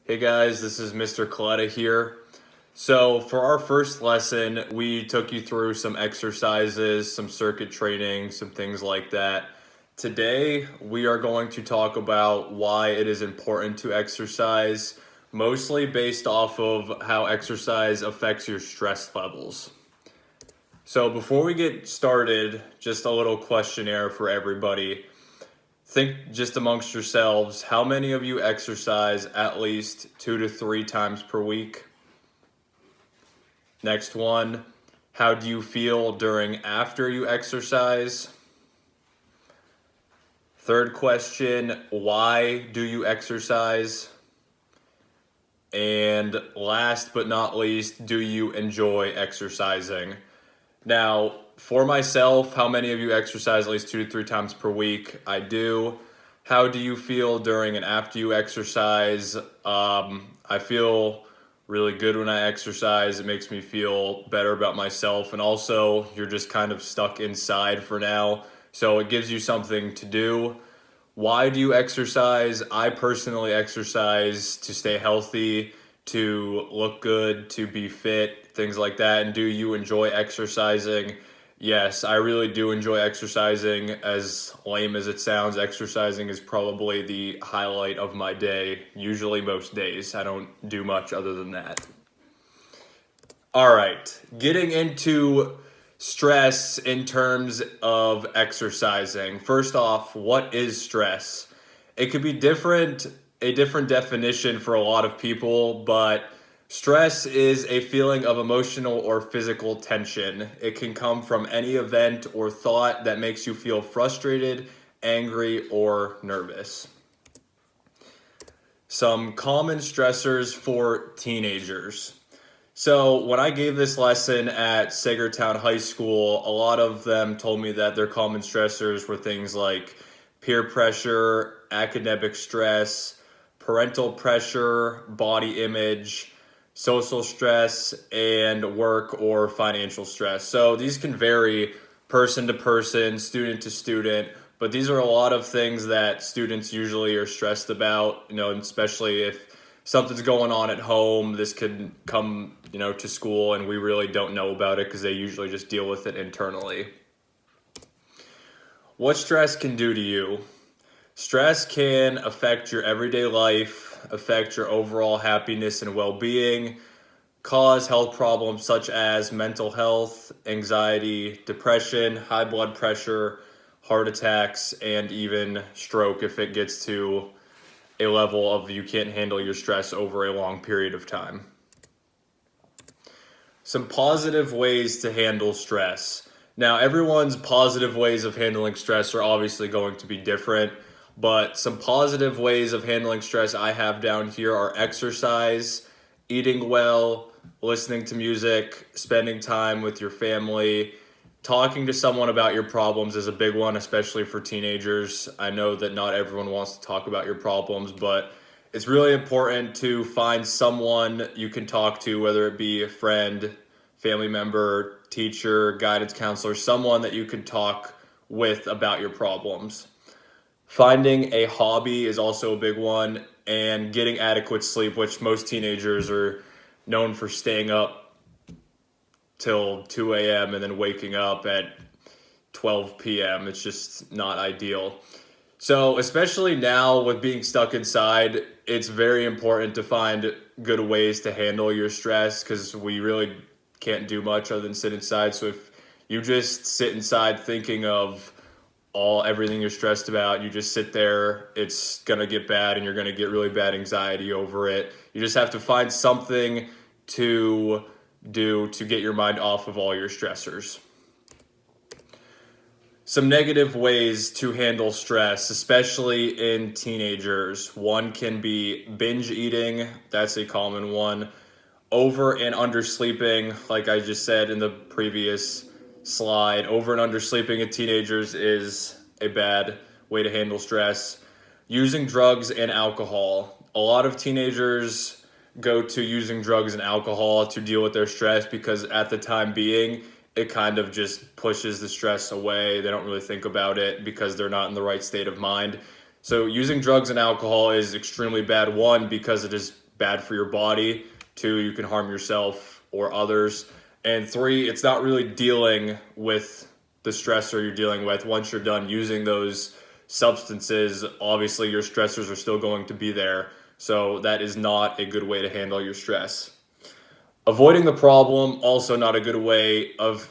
Hey guys, this is Mr. Coletta here. So, for our first lesson, we took you through some exercises, some circuit training, some things like that. Today, we are going to talk about why it is important to exercise, mostly based off of how exercise affects your stress levels. So, before we get started, just a little questionnaire for everybody. Think just amongst yourselves, how many of you exercise at least 2 to 3 times per week? Next one, how do you feel during after you exercise? Third question, why do you exercise? And last but not least, do you enjoy exercising? Now, for myself, how many of you exercise at least 2 to 3 times per week? I do. How do you feel during and after you exercise? I feel really good when I exercise. It makes me feel better about myself. And also, you're just kind of stuck inside for now. So it gives you something to do. Why do you exercise? I personally exercise to stay healthy, to look good, to be fit, things like that. And do you enjoy exercising? Yes, I really do enjoy exercising. As lame as it sounds, exercising is probably the highlight of my day, usually most days. I don't do much other than that. All right, getting into stress in terms of exercising. First off, what is stress? It could be a different definition for a lot of people, but stress is a feeling of emotional or physical tension. It can come from any event or thought that makes you feel frustrated, angry, or nervous. Some common stressors for teenagers. So when I gave this lesson at Sagertown High School, a lot of them told me that their common stressors were things like peer pressure, academic stress, parental pressure, body image, social stress, and work or financial stress. So these can vary person to person, student to student, but these are a lot of things that students usually are stressed about, and especially if something's going on at home, this could come, to school and we really don't know about it because they usually just deal with it internally. What stress can do to you? Stress can affect your everyday life, affect your overall happiness and well-being, cause health problems such as mental health, anxiety, depression, high blood pressure, heart attacks, and even stroke if it gets to a level of you can't handle your stress over a long period of time. Some positive ways to handle stress. Now, everyone's positive ways of handling stress are obviously going to be different, but some positive ways of handling stress I have down here are exercise, eating well, listening to music, spending time with your family. Talking to someone about your problems is a big one, especially for teenagers. I know that not everyone wants to talk about your problems, but it's really important to find someone you can talk to, whether it be a friend, family member, teacher, guidance counselor, someone that you can talk with about your problems. Finding a hobby is also a big one, and getting adequate sleep, which most teenagers are known for staying up till 2 a.m. and then waking up at 12 p.m. It's just not ideal. So, especially now with being stuck inside, it's very important to find good ways to handle your stress because we really can't do much other than sit inside. So, if you just sit inside thinking of everything you're stressed about, you just sit there, it's gonna get bad and you're gonna get really bad anxiety over it. You just have to find something to do to get your mind off of all your stressors. Some negative ways to handle stress, especially in teenagers. One can be binge eating, that's a common one. Over and undersleeping, like I just said in the previous slide, over and undersleeping in teenagers is a bad way to handle stress. Using drugs and alcohol. A lot of teenagers go to using drugs and alcohol to deal with their stress because at the time being, it kind of just pushes the stress away. They don't really think about it because they're not in the right state of mind. So using drugs and alcohol is extremely bad. One, because it is bad for your body. 2, you can harm yourself or others. And 3, it's not really dealing with the stressor you're dealing with. Once you're done using those substances, obviously your stressors are still going to be there. So that is not a good way to handle your stress. Avoiding the problem, also not a good way of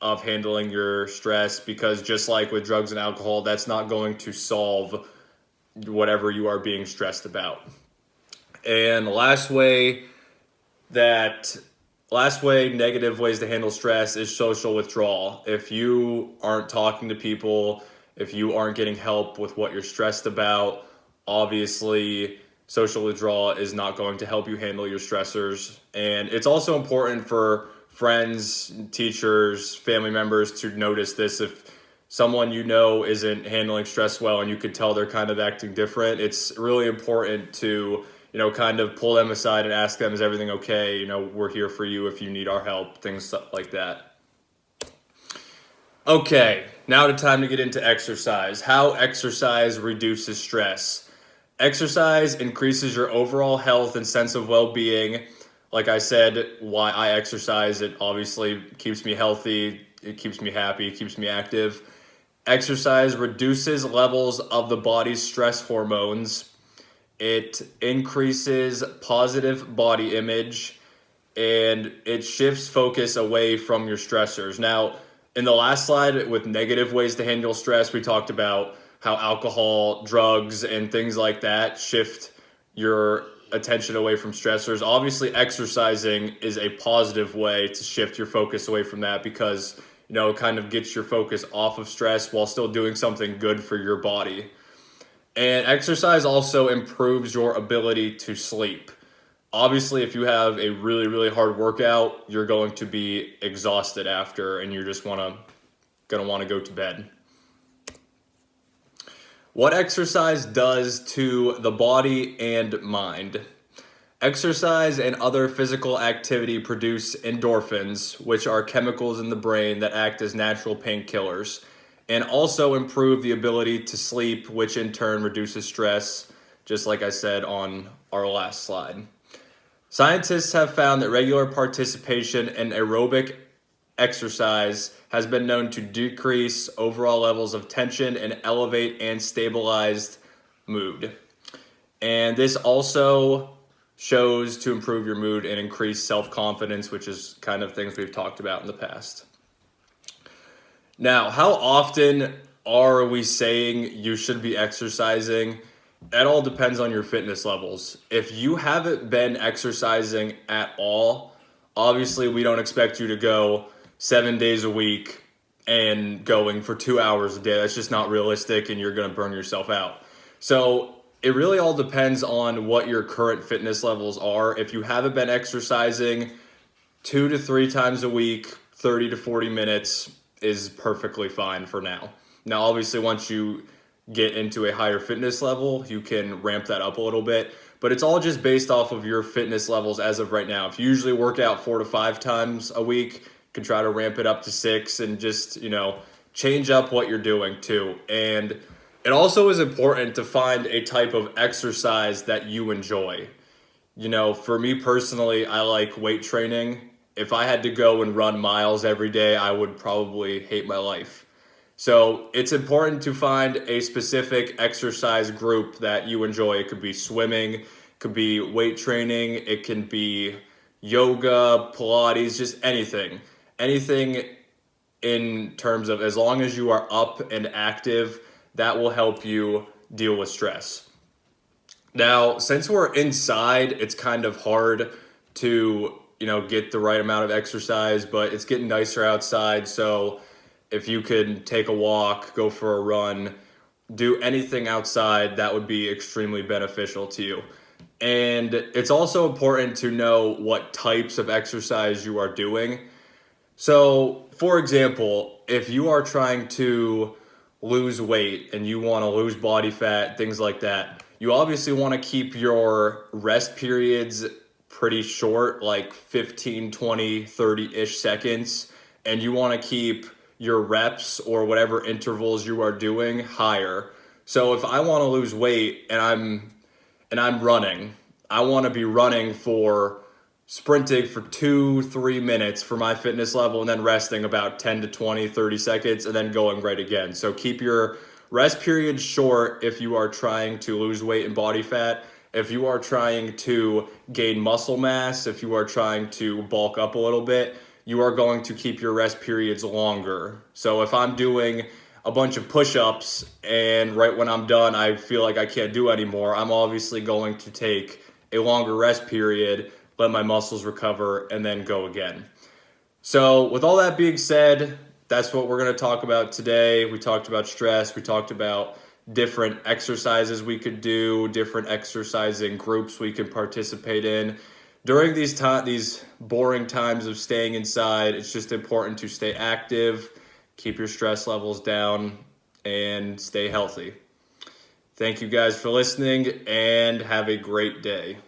handling your stress, because just like with drugs and alcohol, that's not going to solve whatever you are being stressed about. And the last way, negative ways to handle stress is social withdrawal. If you aren't talking to people, if you aren't getting help with what you're stressed about, obviously social withdrawal is not going to help you handle your stressors. And it's also important for friends, teachers, family members to notice this. If someone you know isn't handling stress well and you could tell they're kind of acting different, it's really important to, kind of pull them aside and ask them, is everything okay? We're here for you if you need our help, things like that. Okay, now the time to get into exercise. How exercise reduces stress. Exercise increases your overall health and sense of well-being. Like I said, why I exercise, it obviously keeps me healthy, it keeps me happy, it keeps me active. Exercise reduces levels of the body's stress hormones. It increases positive body image, and it shifts focus away from your stressors. Now, in the last slide with negative ways to handle stress, we talked about how alcohol, drugs, and things like that shift your attention away from stressors. Obviously, exercising is a positive way to shift your focus away from that, because it kind of gets your focus off of stress while still doing something good for your body. And exercise also improves your ability to sleep. Obviously, if you have a really, really hard workout, you're going to be exhausted after, and you're just gonna want to go to bed. What exercise does to the body and mind. Exercise and other physical activity produce endorphins, which are chemicals in the brain that act as natural painkillers, and also improve the ability to sleep, which in turn reduces stress, just like I said on our last slide. Scientists have found that regular participation in aerobic exercise has been known to decrease overall levels of tension and elevate and stabilize mood. And this also shows to improve your mood and increase self-confidence, which is kind of things we've talked about in the past. Now, how often are we saying you should be exercising? It all depends on your fitness levels. If you haven't been exercising at all, obviously we don't expect you to go 7 days a week and going for 2 hours a day. That's just not realistic, and you're going to burn yourself out. So it really all depends on what your current fitness levels are. If you haven't been exercising 2 to 3 times a week, 30 to 40 minutes is perfectly fine for now. Now, obviously, once you get into a higher fitness level, you can ramp that up a little bit, but it's all just based off of your fitness levels as of right now. If you usually work out 4 to 5 times a week, you can try to ramp it up to 6 and just, change up what you're doing too. And it also is important to find a type of exercise that you enjoy. For me personally, I like weight training. If I had to go and run miles every day, I would probably hate my life. So it's important to find a specific exercise group that you enjoy. It could be swimming, it could be weight training, it can be yoga, Pilates, just anything. Anything in terms of, as long as you are up and active, that will help you deal with stress. Now, since we're inside, it's kind of hard to get the right amount of exercise, but it's getting nicer outside. So if you could take a walk, go for a run, do anything outside, that would be extremely beneficial to you. And it's also important to know what types of exercise you are doing. So, for example, if you are trying to lose weight and you want to lose body fat, things like that, you obviously want to keep your rest periods pretty short, like 15, 20, 30-ish seconds, and you want to keep your reps or whatever intervals you are doing higher. So if I want to lose weight and I'm running, I want to be running for sprinting for 2-3 minutes for my fitness level and then resting about 10 to 20, 30 seconds and then going right again. So keep your rest period short if you are trying to lose weight and body fat. If you are trying to gain muscle mass, if you are trying to bulk up a little bit, you are going to keep your rest periods longer. So if I'm doing a bunch of push-ups and right when I'm done, I feel like I can't do anymore, I'm obviously going to take a longer rest period, let my muscles recover, and then go again. So with all that being said, that's what we're going to talk about today. We talked about stress. We talked about different exercises we could do, different exercising groups we could participate in. During these boring times of staying inside, it's just important to stay active, keep your stress levels down, and stay healthy. Thank you guys for listening, and have a great day.